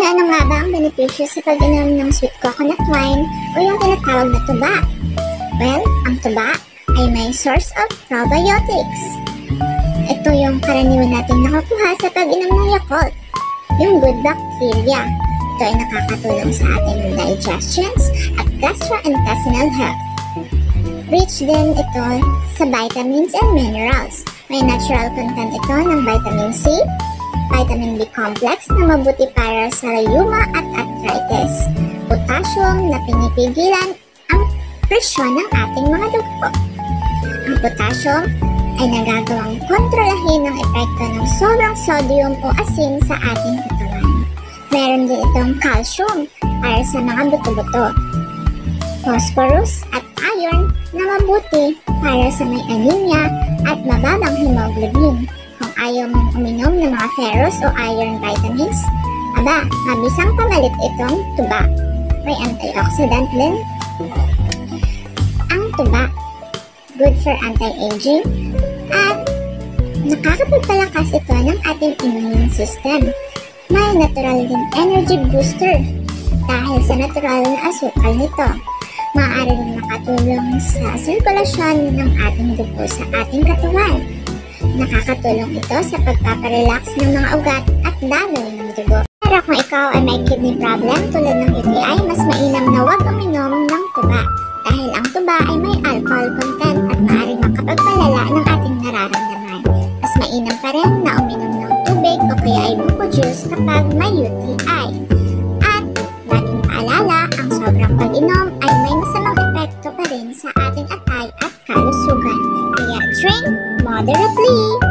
Ano nga ba ang benepisyo sa pag-inom ng sweet coconut wine o yung tinatawag na tuba? Well, ang tuba ay may source of probiotics. Ito yung karaniwan natin nakukuha sa pag-inom ng Yakult, yung good bacteria. Ito ay nakakatulong sa ating digestions at gastrointestinal health. Rich din ito sa vitamins and minerals. May natural content ito ng vitamin C, vitamin B complex na mabuti para sa rheuma at arthritis, potassium na pinipigilan ang presyon ng ating mga dugo. Ang potassium ay nagagawang kontrolahin ang epekto ng sobrang sodium o asin sa ating katawan. Meron din itong calcium para sa mga buto-buto, phosphorus at iron na mabuti para sa may anemia at mababang hemoglobin. Kung ayaw mong uminom ng mga ferrous o iron vitamins, mabisang pamalit itong tuba. May antioxidant din. Ang tuba, good for anti-aging at nakakapagpalakas ito ng ating immune system. May natural din energy booster dahil sa natural na asukal nito. Maaari rin makatulong sa sirkulasyon ng ating dugo sa ating katawan. Nakakatulong ito sa pagpaparelax ng mga ugat at daloy ng dugo. Pero kung ikaw ay may kidney problem tulad ng UTI, mas mainam na huwag uminom ng tuba dahil ang tuba ay may alcohol content at maaaring makapagpalala ng ating nararamdaman. Mas mainam pa rin na uminom ng tubig o kaya ay buko juice kapag may UTI. At laging paalala, ang sobrang pag-inom ay may masamang epekto pa rin sa ating atay at kalusugan. Kaya drink moderately.